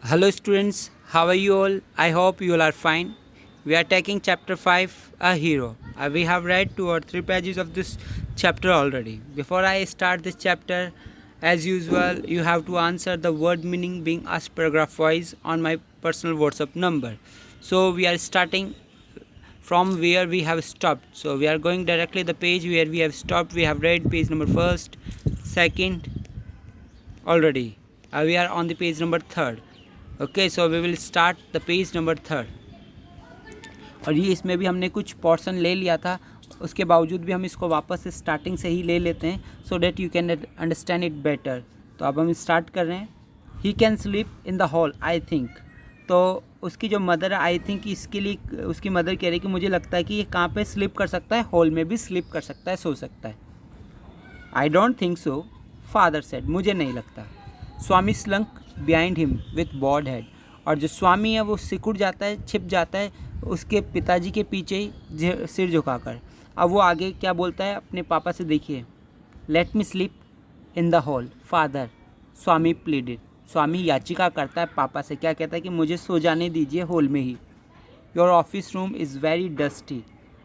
Hello students, how are you all? I hope you all are fine. We are taking chapter 5, A Hero. We have read 2 or 3 pages of this chapter already. Before I start this chapter, as usual, you have to answer the word meaning being asked paragraph wise on my personal WhatsApp number. So we are starting from where we have stopped. So we are going directly the page where we have stopped. We have read page number first, second, already. We are on the page number third. Okay so we will start the page number third. और ये इसमें भी हमने कुछ portion ले लिया था, उसके बावजूद भी हम इसको वापस से स्टार्टिंग से ही ले लेते हैं so that you can understand it better. तो अब हम स्टार्ट कर रहे हैं। He can sleep in the hall I think. तो उसकी जो मदर है आई थिंक इसके लिए उसकी मदर कह रही है कि मुझे लगता है कि ये कहाँ पे स्लीप कर सकता है, हॉल में भी स्लीप कर सकता है, सो सकता है। I don't think so father said, मुझे नहीं लगता। Swami slunk behind him with bowed head. और जो स्वामी है वो सिकुड़ जाता है, छिप जाता है उसके पिताजी के पीछे ही सिर झुकाकर। अब वो आगे क्या बोलता है अपने पापा से, देखिए। Let me sleep in the hall father, Swami pleaded. Swami याचिका करता है पापा से, क्या कहता है कि मुझे सो जाने दीजिए हॉल में ही। Your office room is very dusty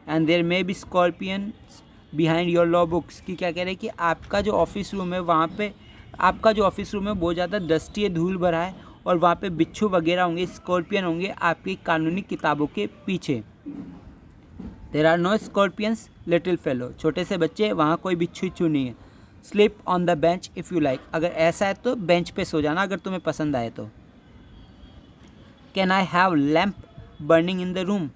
and there may be scorpions behind your law books. की क्या कह रहे हैं कि आपका जो ऑफिस रूम है वहाँ पे आपका जो ऑफिस रूम है बहुत ज़्यादा डस्टी है, धूल भरा है, और वहाँ पे बिच्छू वगैरह होंगे, स्कॉर्पियन होंगे आपकी कानूनी किताबों के पीछे। There are no scorpions little fellow, छोटे से बच्चे, वहाँ कोई बिच्छू इच्छू नहीं है। Sleep on the bench if you like, अगर ऐसा है तो बेंच पे सो जाना अगर तुम्हें पसंद आए तो। Can I have lamp burning in the room,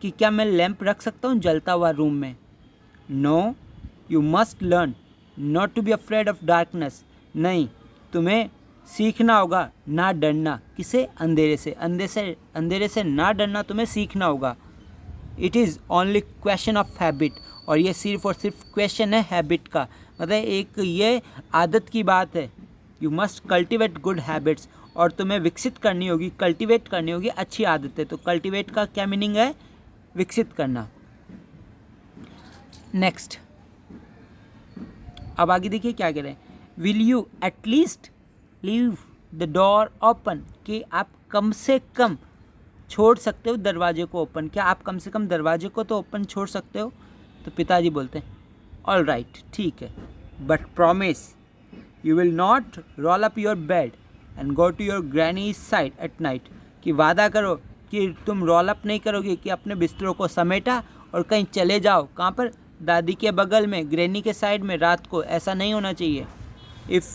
कि क्या मैं लैम्प रख सकता हूँ जलता हुआ रूम में। No you must learn not to be afraid of darkness, नहीं तुम्हें सीखना होगा ना डरना। किसे? अंधेरे से। अंधेरे से ना डरना तुम्हें सीखना होगा। It is only question of habit, और ये सिर्फ और सिर्फ क्वेश्चन है हैबिट का, मतलब एक ये आदत की बात है। You must cultivate good habits, और तुम्हें विकसित करनी होगी, कल्टिवेट करनी होगी अच्छी आदतें। तो कल्टिवेट का क्या मीनिंग है? विकसित करना। नेक्स्ट, अब आगे देखिए क्या कह रहे हैं। Will you at least leave the door open, कि आप कम से कम छोड़ सकते हो दरवाजे को ओपन, क्या आप कम से कम दरवाजे को तो ओपन छोड़ सकते हो? तो पिताजी बोलते हैं ऑल राइट, ठीक है, but promise you will not roll up your bed and go to your granny's side at night, कि वादा करो कि तुम रोल अप नहीं करोगे, कि अपने बिस्तरों को समेटा और कहीं चले जाओ। कहाँ पर? दादी के बगल में, ग्रैनी के साइड में रात को। ऐसा नहीं होना चाहिए। इफ़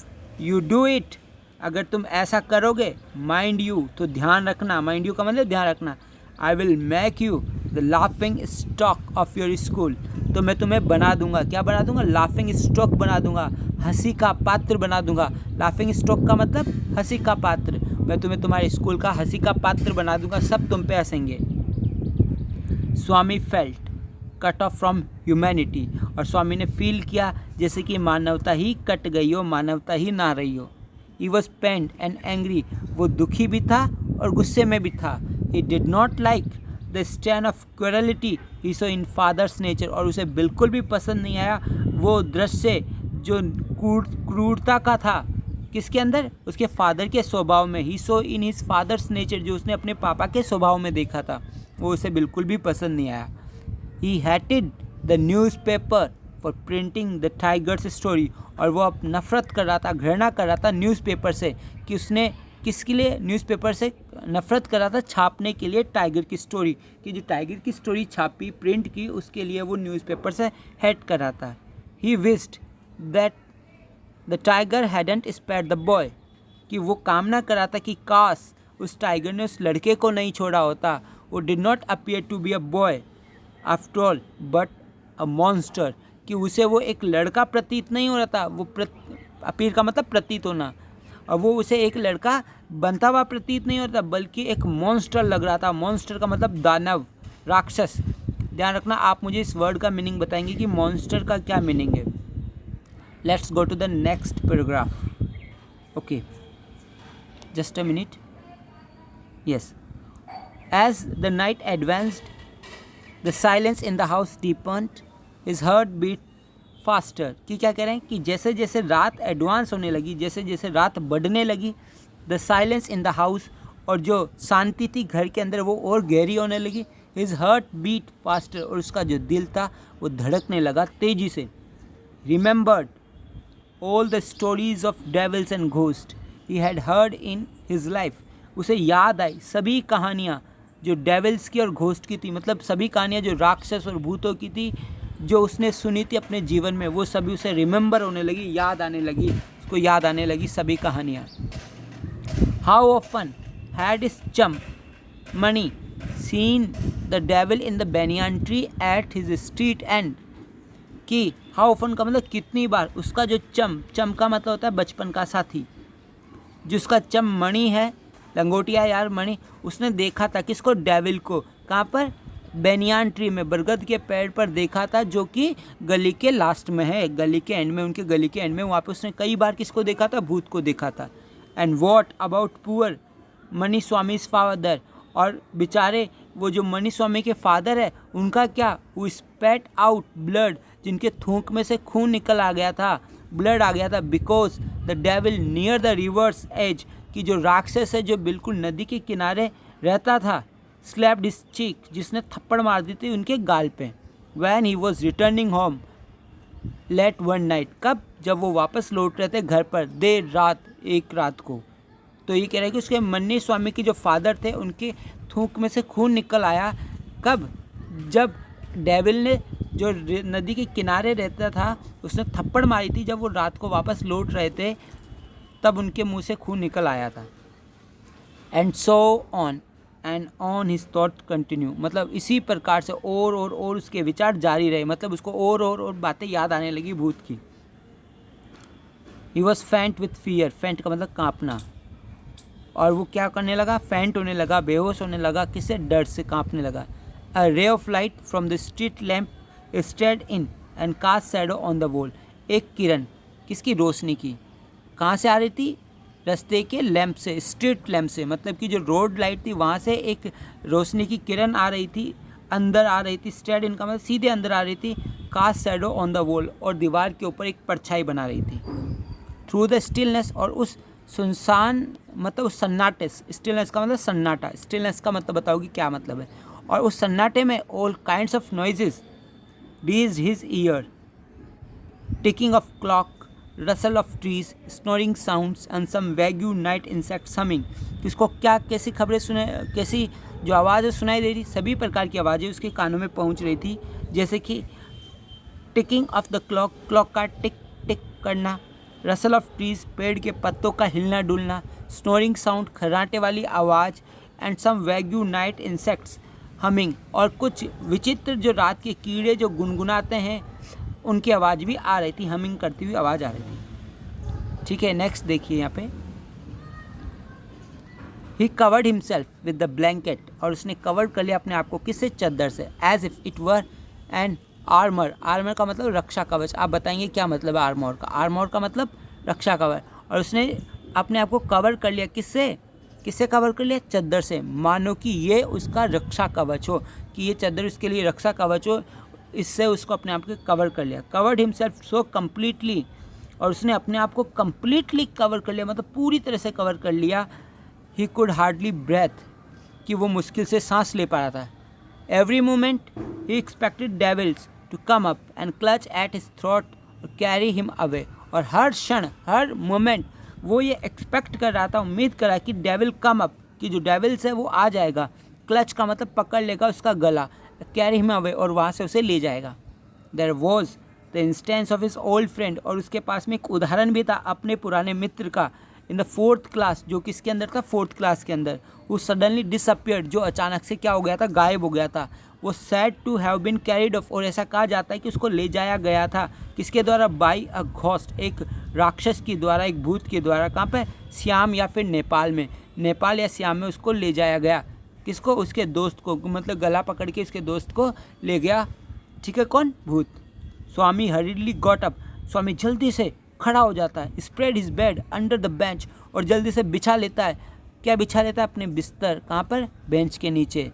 यू डू इट, अगर तुम ऐसा करोगे, माइंड यू, तो ध्यान रखना, माइंड यू का मतलब ध्यान रखना, I will make you the laughing stock of your school, तो मैं तुम्हें बना दूंगा, क्या बना दूंगा? लाफिंग स्टॉक बना दूंगा, हंसी का पात्र बना दूंगा। लाफिंग स्टॉक का मतलब हंसी का पात्र, मैं तुम्हें तुम्हारे स्कूल का हंसी का पात्र बना दूंगा, सब तुम पे हंसेंगे। Swami felt cut off from humanity, और स्वामी ने फील किया जैसे कि मानवता ही कट गई हो, मानवता ही ना रही हो। He was pained and angry, वो दुखी भी था और गुस्से में भी था। He did not like the stand of cruelty he saw in father's nature, और उसे बिल्कुल भी पसंद नहीं आया वो दृश्य जो क्रूरता का था। किसके अंदर? उसके फादर के स्वभाव में। ही saw in his father's nature, जो उसने अपने पापा के स्वभाव में देखा था, वो उसे बिल्कुल भी पसंद नहीं आया। He hated the newspaper for printing the tiger's story, और वो अब नफ़रत कर रहा था, घृणा कर रहा था न्यूज़पेपर से, कि उसने किसके लिए न्यूज़पेपर से नफ़रत कर रहा था? छापने के लिए टाइगर की स्टोरी, कि जो टाइगर की स्टोरी छापी, प्रिंट की, उसके लिए वो न्यूज़पेपर से हेट कर रहा था। He wished that the tiger hadn't spared the boy, कि वो कामना कर रहा था कि काश उस टाइगर ने उस लड़के को नहीं छोड़ा होता। वो did not appear to be a boy after all but a monster, कि उसे वो एक लड़का प्रतीत नहीं हो रहा था, वो अपीयर का मतलब प्रतीत होना, और वो उसे एक लड़का बनता हुआ प्रतीत नहीं हो रहा था, बल्कि एक मॉन्स्टर लग रहा था। मॉन्स्टर का मतलब दानव, राक्षस। ध्यान रखना, आप मुझे इस वर्ड का मीनिंग बताएंगे कि मॉन्स्टर का क्या मीनिंग है। Let's go to the next paragraph. Okay, just a minute. Yes, as the night advanced the silence in the house deepened, his heart beat faster, कि क्या कह रहे हैं कि जैसे जैसे रात एडवांस होने लगी, जैसे जैसे रात बढ़ने लगी, the silence in the house, और जो शांति थी घर के अंदर वो और गहरी होने लगी। हिज हार्ट बीट फास्टर, और उसका जो दिल था वो धड़कने लगा तेजी से। Remembered all the stories of devils and ghost he had heard in his life, उसे याद आई सभी कहानियाँ जो डेविल्स की और घोस्ट की थी, मतलब सभी कहानियाँ जो राक्षस और भूतों की थी जो उसने सुनी थी अपने जीवन में, वो सभी उसे रिमेंबर होने लगी, याद आने लगी, उसको याद आने लगी सभी कहानियाँ। How often had his chum Mani seen the devil in the banyan tree at his street end, कि हाउ ऑफन का मतलब कितनी बार उसका जो चम का मतलब होता है बचपन का साथी, जिसका चम मणि है, लंगोटिया यार मणि, उसने देखा था किसको, डेविल को, कहाँ पर, बेनियान ट्री में, बरगद के पेड़ पर देखा था, जो कि गली के लास्ट में है, गली के एंड में, उनके गली के एंड में, वहाँ पे उसने कई बार किसको देखा था, भूत को देखा था। And what about poor Munisami's father, और बेचारे वो जो मनी स्वामी के फादर है उनका क्या, वो स्पेट आउट ब्लड, जिनके थूक में से खून निकल आ गया था, ब्लड आ गया था, because the devil near the river's edge, कि जो राक्षस है जो बिल्कुल नदी के किनारे रहता था, स्लैप्ड हिज चीक, जिसने थप्पड़ मार दी थी उनके गाल पे। When he was returning home let one night, कब, जब वो वापस लौट रहे थे घर पर देर रात, एक रात को। तो ये कह रहे हैं कि उसके मन्नी स्वामी के जो फादर थे उनके थूक में से खून निकल आया, कब, जब डेविल ने जो नदी के किनारे रहता था उसने थप्पड़ मारी थी, जब वो रात को वापस लौट रहे थे तब उनके मुंह से खून निकल आया था। And so on and on his thought continue, मतलब इसी प्रकार से और उसके विचार जारी रहे, मतलब उसको और बातें याद आने लगी भूत की। ही वॉज फेंट विथ फियर, फेंट का मतलब कांपना, और वो क्या करने लगा, फेंट होने लगा, बेहोश होने लगा, किससे, डर से कांपने लगा। A ray of light from the street lamp strayed in and cast shadow on the wall, एक किरण, किसकी, रोशनी की, कहाँ से आ रही थी, रास्ते के लैंप से, स्ट्रीट लैंप से, मतलब कि जो रोड लाइट थी वहाँ से एक रोशनी की किरण आ रही थी, अंदर आ रही थी, स्टेड इनका मतलब सीधे अंदर आ रही थी, cast shadow on the wall, और दीवार के ऊपर एक परछाई बना रही थी। थ्रू द स्टिलनेस, और उस सुनसान, मतलब उस सन्नाटे, स्टिलनेस का मतलब सन्नाटा, स्टिलनेस का मतलब बताओगी क्या मतलब है, और उस सन्नाटे में all kinds of noises tease his ear, ticking of clock, rustle of trees, snoring sounds and some vague night insects humming। किसको क्या, कैसी खबरें सुने, कैसी जो आवाज़ें सुनाई दे रही, सभी प्रकार की आवाज़ें उसके कानों में पहुंच रही थी, जैसे कि ticking of the clock, clock का टिक टिक करना, रसल ऑफ ट्रीज, पेड़ के पत्तों का हिलना डुलना, स्नोरिंग साउंड, खर्राटे वाली आवाज़, and some vague night insects humming, और कुछ विचित्र जो रात के कीड़े जो गुनगुनाते हैं उनकी आवाज़ भी आ रही थी, हमिंग करती हुई आवाज़ आ रही थी। ठीक है, नेक्स्ट देखिए यहाँ पे, he covered himself with the blanket, और उसने कवर कर लिया अपने आप को किससे, चद्दर से, as if it were an armour, armour का मतलब रक्षा कवच, आप बताएंगे क्या मतलब है आर्मर का, आर्मर का मतलब रक्षा कवच, और उसने अपने आप को कवर कर लिया किससे, किससे कवर कर लिया, चद्दर से, मानो कि ये उसका रक्षा कवच हो, कि ये चद्दर उसके लिए रक्षा कवच हो, इससे उसको अपने आप को कवर कर लिया। कवर्ड हिमसेल्फ सो कम्प्लीटली, और उसने अपने आप को कम्प्लीटली कवर कर लिया, मतलब पूरी तरह से कवर कर लिया। ही कुड हार्डली ब्रेथ, कि वो मुश्किल से सांस ले पा रहा था। Every moment he expected devils to come up and clutch at his throat और कैरी हिम अवे, और हर क्षण, हर मोमेंट वो ये एक्सपेक्ट कर रहा था, उम्मीद कर रहा कि डेविल कम अप, कि जो डेविल्स है वो आ जाएगा, क्लच का मतलब पकड़ लेगा उसका गला, कैरी हिम अवे, और वहाँ से उसे ले जाएगा। There was the instance of his old friend, और उसके पास में एक उदाहरण भी था अपने पुराने मित्र का, इन द 4th क्लास, जो किसके अंदर था, 4th क्लास के अंदर, वो सडनली डिसअपियर्ड, जो अचानक से क्या हो गया था, गायब हो गया था। वो said to have been carried off, और ऐसा कहा जाता है कि उसको ले जाया गया था, किसके द्वारा, बाई अ घोस्ट, एक राक्षस के द्वारा, एक भूत के द्वारा, कहाँ पे, श्याम या फिर नेपाल में, नेपाल या श्याम में उसको ले जाया गया, किसको, उसके दोस्त को, मतलब गला पकड़ के उसके दोस्त को ले गया। ठीक है, कौन, भूत। स्वामी हरीडली गॉट अप, स्वामी जल्दी से खड़ा हो जाता है, spread his bed under the bench, और जल्दी से बिछा लेता है, क्या बिछा लेता है, अपने बिस्तर, कहाँ पर, बेंच के नीचे।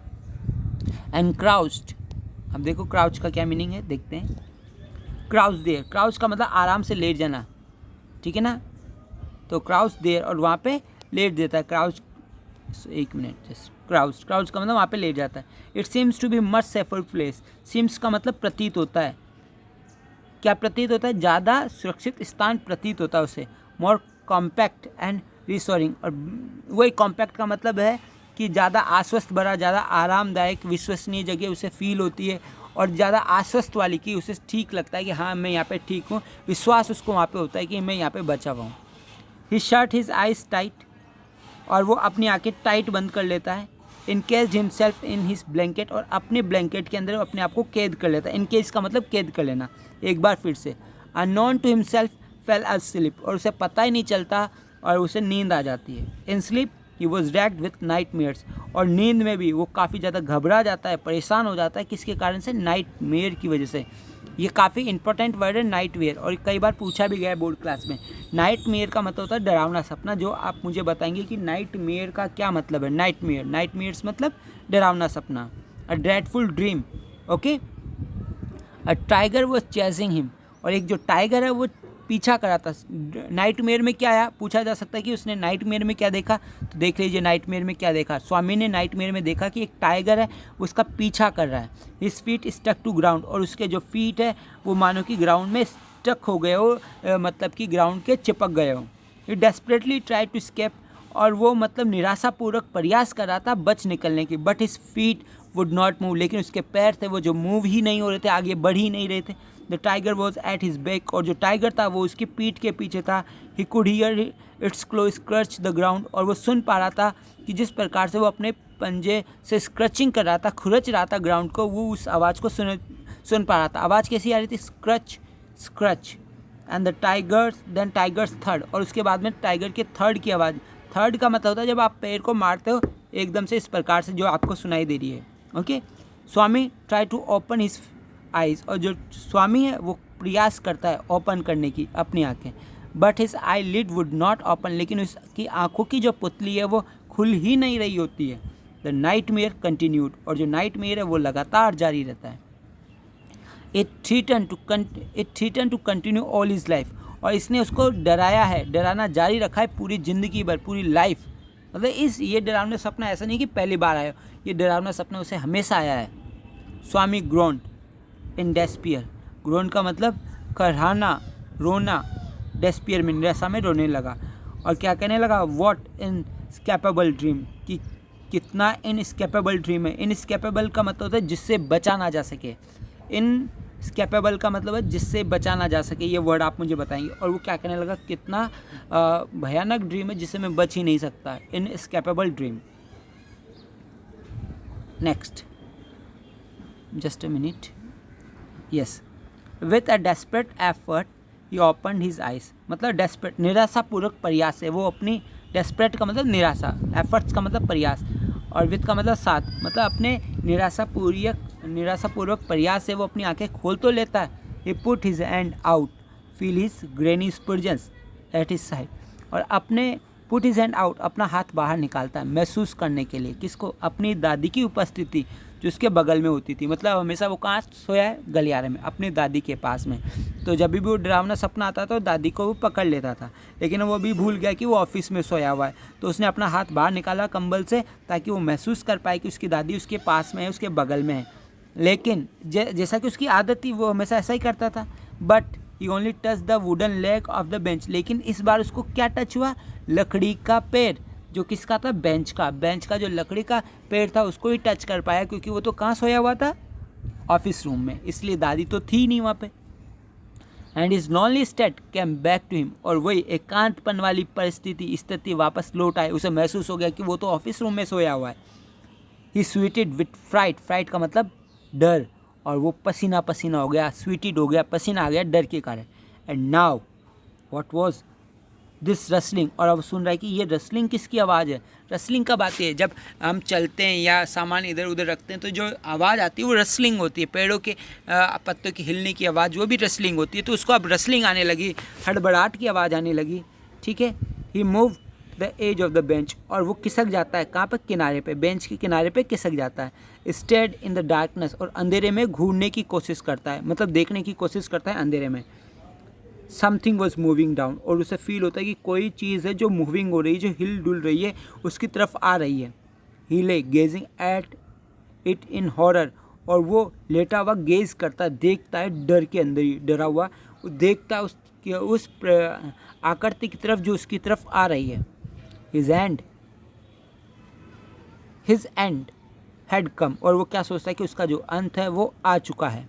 एंड क्राउच्ड, अब देखो क्राउच का क्या मीनिंग है, देखते हैं। क्राउच देयर, क्राउच का मतलब आराम से लेट जाना, ठीक है ना, तो क्राउच देयर, और वहाँ पे लेट देता है, क्राउच एक मिनट, जस्ट क्राउड्स, क्राउड्स का मतलब वहाँ पे ले जाता है। It seems to be much safer place, seems का मतलब प्रतीत होता है, क्या प्रतीत होता है, ज़्यादा सुरक्षित स्थान प्रतीत होता है उसे। मोर कॉम्पैक्ट एंड रिसोरिंग, और वही कॉम्पैक्ट का मतलब है कि ज़्यादा आश्वस्त भरा, ज़्यादा आरामदायक विश्वसनीय जगह उसे फील होती है, और ज़्यादा आश्वस्त वाली कि उसे ठीक लगता है कि हाँ मैं यहाँ पे ठीक हूँ, विश्वास उसको वहाँ पे होता है कि मैं यहाँ पे बचा हुआ हूँ। ही शट हिज आइज टाइट, और वो अपनी आंखें टाइट बंद कर लेता है। इनकेज हिमसेल्फ इन हिज ब्लैंकेट, और अपने ब्लैंकेट के अंदर अपने आप को कैद कर लेता है। इनकेज का मतलब कैद कर लेना। एक बार फिर से, unknown to himself fell asleep, और उसे पता ही नहीं चलता और उसे नींद आ जाती है। In sleep he was raked with nightmares, और नींद में भी वो काफ़ी ज़्यादा घबरा जाता है, परेशान हो जाता है, किसके कारण से, नाइटमेयर की वजह से। ये काफ़ी इंपॉर्टेंट वर्ड है नाइटमेयर, और कई बार पूछा भी गया है बोर्ड क्लास में। नाइटमेयर का मतलब होता है डरावना सपना, जो आप मुझे बताएंगे कि नाइटमेयर का क्या मतलब है। नाइटमेयर, नाइटमेयर्स मतलब डरावना सपना। A dreadful dream, okay. A tiger was chasing him, और एक जो टाइगर है वो पीछा करा था। नाइटमेयर में क्या आया, पूछा जा सकता है कि उसने नाइटमेयर में क्या देखा, तो देख लीजिए नाइटमेयर में क्या देखा। स्वामी ने नाइटमेयर में देखा कि एक टाइगर है, उसका पीछा कर रहा है। His feet stuck to ground, और उसके जो फीट है वो मानो कि ग्राउंड में स्टक हो गए हो, मतलब कि ग्राउंड के चिपक गए हो। ही डेस्परेटली ट्राई टू स्केप, और वो मतलब निराशापूर्वक प्रयास कर रहा था बच निकलने की। But his feet would not move, लेकिन उसके पैर थे वो जो मूव ही नहीं हो रहे थे, आगे बढ़ ही नहीं रहे थे। The tiger was at his back, और जो टाइगर था वो उसकी पीठ के पीछे था। He could hear its claw scratch the ground, और वो सुन पा रहा था कि जिस प्रकार से वो अपने पंजे से स्क्रचिंग कर रहा था, खुरच रहा था ग्राउंड को, वो उस आवाज़ को सुन पा रहा था। आवाज़ कैसी आ रही थी, scratch scratch. And the tigers then tigers third, और उसके बाद में टाइगर के थर्ड की आवाज़। थर्ड का मतलब होता है जब आप पैर को मारते हो एकदम से इस प्रकार से, जो आपको सुनाई दे रही है, okay. Swami try to open his eyes, और जो स्वामी है वो प्रयास करता है ओपन करने की अपनी आंखें। But his eyelid would not open, लेकिन उसकी आंखों की जो पुतली है वो खुल ही नहीं रही होती है। द नाइटमेयर कंटिन्यूड, और जो नाइटमेयर है वो लगातार जारी रहता है। It threaten to continue all his life, और इसने उसको डराया है, डराना जारी रखा है पूरी ज़िंदगी भर, पूरी लाइफ। मतलब ये डरावना सपना ऐसा नहीं कि पहली बार आया, ये डरावना सपना उसे हमेशा आया है। स्वामी ग्रोन्ड इन डेस्पियर, ग्रोन का मतलब कराहना, रोना, डेस्पियर में निराशा में रोने लगा। और क्या कहने लगा, वॉट इनस्केपेबल ड्रीम, कि कितना इनस्केपेबल ड्रीम है। इनस्केपेबल का मतलब होता है जिससे बचा ना जा सके। इनस्केपेबल का मतलब है जिससे बचा ना जा सके, ये वर्ड आप मुझे बताएंगे। और वो क्या कहने लगा, कितना भयानक ड्रीम है जिससे मैं बच ही नहीं सकता, inescapable dream. Next, just a minute, yes. With a desperate effort he opened his eyes, मतलब डेस्परेट, निराशापूर्वक प्रयास से वो अपनी, डेस्परेट का मतलब निराशा, एफर्ट्स का मतलब प्रयास, और विथ का मतलब साथ, मतलब अपने निराशापूर्वक प्रयास से वो अपनी आंखें खोल तो लेता है। He put his hand out, feel his granny's presence at his side, और अपने पुट हिज हैंड आउट, अपना हाथ बाहर निकालता है महसूस करने के लिए, किसको, अपनी दादी की उपस्थिति जो उसके बगल में होती थी। मतलब हमेशा वो कहाँ सोया है, गलियारे में, अपनी दादी के पास में। तो जब भी वो डरावना सपना आता था तो दादी को वो पकड़ लेता था, लेकिन वो भी भूल गया कि वो ऑफिस में सोया हुआ है। तो उसने अपना हाथ बाहर निकाला कंबल से, ताकि वो महसूस कर पाए कि उसकी दादी उसके पास में है, उसके बगल में है। लेकिन जैसा कि उसकी आदत थी, वो हमेशा ऐसा ही करता था। But he only touch the wooden leg of the bench, लेकिन इस बार उसको क्या टच हुआ, लकड़ी का पैर, जो किसका था, बेंच का जो लकड़ी का पेड़ था उसको ही टच कर पाया, क्योंकि वो तो कहाँ सोया हुआ था, ऑफिस रूम में, इसलिए दादी तो थी नहीं वहाँ पे। And his lonely state came back to him, और वही एकांतपन वाली स्थिति वापस लौट आए। उसे महसूस हो गया कि वो तो ऑफिस रूम में सोया हुआ है। ही स्वीटेड विथ फ्राइट, फ्राइट का मतलब डर, और वो पसीना पसीना हो गया, स्वीटेड हो गया, पसीना आ गया डर के कारण। And now what was this rustling, और अब सुन रहा है कि ये रसलिंग किसकी आवाज़ है। रसलिंग कब आती है, जब हम चलते हैं या सामान इधर उधर रखते हैं तो जो आवाज़ आती है वो रसलिंग होती है, पेड़ों के पत्तों की हिलने की आवाज़, वो भी रसलिंग होती है। तो उसको अब रसलिंग आने लगी, हड़बड़ाहट की आवाज़ आने लगी, ठीक है। He move the edge of the bench, और वो खिसक जाता है, कहाँ पर, किनारे पे, बेंच के किनारे पे खिसक जाता है। स्टेड इन द डार्कनेस, और अंधेरे में घूरने की कोशिश करता है, मतलब देखने की कोशिश करता है अंधेरे में। समथिंग वॉज मूविंग डाउन, और उसे फील होता है कि कोई चीज़ है जो मूविंग हो रही है, जो हिल डुल रही है, उसकी तरफ आ रही है। He lay gazing at it in horror, और वो लेटा हुआ गेज करता है, देखता है डर के अंदर ही, डरा हुआ वो देखता है उस आकृति की तरफ जो उसकी तरफ आ रही है। हिज एंड हैड कम, और वो क्या सोचता है कि उसका जो अंत है वो आ चुका है।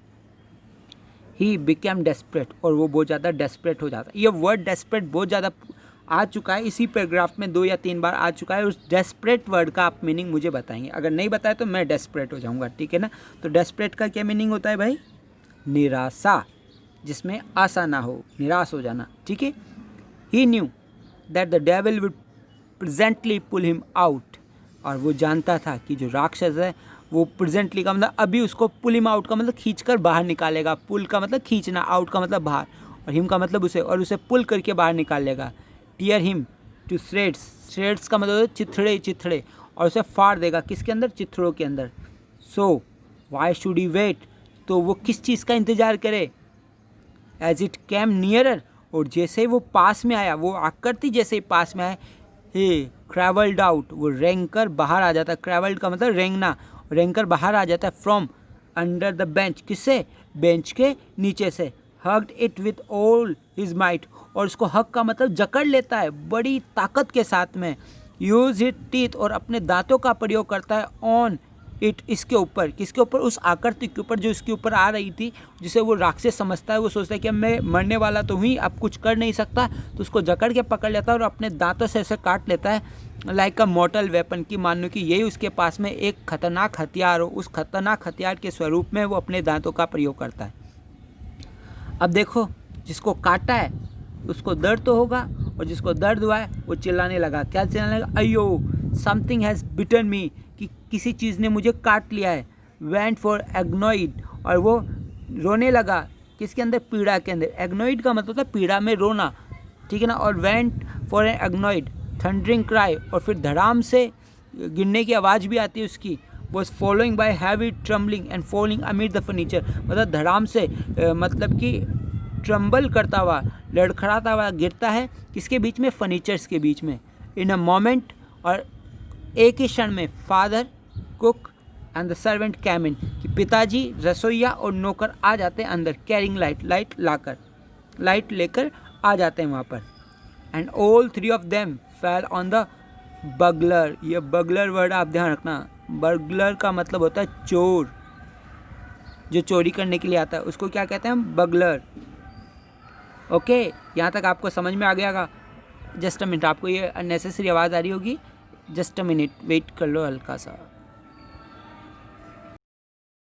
ही बिकेम डेस्परेट, और वो बहुत ज़्यादा डेस्परेट हो जाता है। ये वर्ड डेस्परेट बहुत ज़्यादा आ चुका है, इसी पैराग्राफ में 2 या 3 बार आ चुका है। उस डेस्परेट वर्ड का आप मीनिंग मुझे बताएंगे, अगर नहीं बताए तो मैं डेस्परेट हो जाऊंगा, ठीक है ना। तो डेस्परेट का क्या मीनिंग होता है भाई? निराशा, जिसमें आशा ना हो, निराश हो जाना, ठीक है। He knew that the devil would presently pull him out, और वो जानता था कि जो राक्षस है वो प्रेजेंटली का मतलब अभी उसको पुल हिम आउट का मतलब खींच कर बाहर निकालेगा। पुल का मतलब खींचना, आउट का मतलब बाहर, और हिम का मतलब उसे, और उसे पुल करके बाहर निकालेगा। Tear him to shreds, shreds का मतलब चिथड़े चिथड़े, और उसे फाड़ देगा किसके अंदर? चिथड़ों के अंदर। सो वाई शुड ही वेट, तो वो किस चीज़ का इंतज़ार करे? एज इट कैम नियरर, और जैसे ही वो पास में आया, वो आकृति जैसे ही पास में आया, हे ट्रैवल्ड आउट, वो रेंग कर बाहर आ जाता है। ट्रैवल्ड का मतलब रेंगना, रेंग कर बाहर आ जाता है। फ्रॉम अंडर द बेंच, किससे? बेंच के नीचे से। Hugged it with all his might, और उसको हग का मतलब जकड़ लेता है बड़ी ताकत के साथ में। यूज हिट टीथ, और अपने दांतों का प्रयोग करता है। ऑन इट, इसके ऊपर, किसके ऊपर? उस आकृति के ऊपर जो इसके ऊपर आ रही थी, जिसे वो राक्षस समझता है। वो सोचता है कि अब मैं मरने वाला तो हुई, अब कुछ कर नहीं सकता, तो उसको जकड़ के पकड़ लेता है और अपने दांतों से ऐसे काट लेता है, लाइक अ मॉर्टल वेपन, की मानो कि यही उसके पास में एक खतरनाक हथियार हो। उस खतरनाक हथियार के स्वरूप में वो अपने दांतों का प्रयोग करता है। अब देखो, जिसको काटा है उसको दर्द तो होगा, और जिसको दर्द हुआ है वो चिल्लाने लगा। क्या चिल्लाने लगा? अयो समथिंग हैज़ बिटन मी, कि किसी चीज़ ने मुझे काट लिया है। वेंट फॉर एग्नोइड, और वो रोने लगा किसके अंदर? पीड़ा के अंदर। एग्नोइड का मतलब होता है पीड़ा में रोना, ठीक है ना। और went for an agonised thundering cry, और फिर धड़ाम से गिरने की आवाज़ भी आती है उसकी। Was following by heavy tumbling and falling amid the furniture, मतलब धड़ाम से मतलब कि ट्रम्बल करता हुआ, लड़खड़ाता हुआ गिरता है किसके बीच में? फर्नीचर्स के बीच में। इन अ मोमेंट, और एक ही क्षण में, father, cook and the servant came in, कि पिताजी, रसोईया और नौकर आ जाते हैं अंदर। कैरिंग लाइट, लाइट लेकर आ जाते हैं वहाँ पर। And all 3 of them fell on the bugler. ये बगलर वर्ड आप ध्यान रखना। बगलर का मतलब होता है चोर, जो चोरी करने के लिए आता है, उसको क्या कहते हैं? बगलर। ओके, यहाँ तक आपको समझ में आ गया होगा। जस्ट अ मिनट, आपको ये अननेसेसरी आवाज़ आ रही होगी, जस्ट अ मिनट वेट कर लो हल्का सा।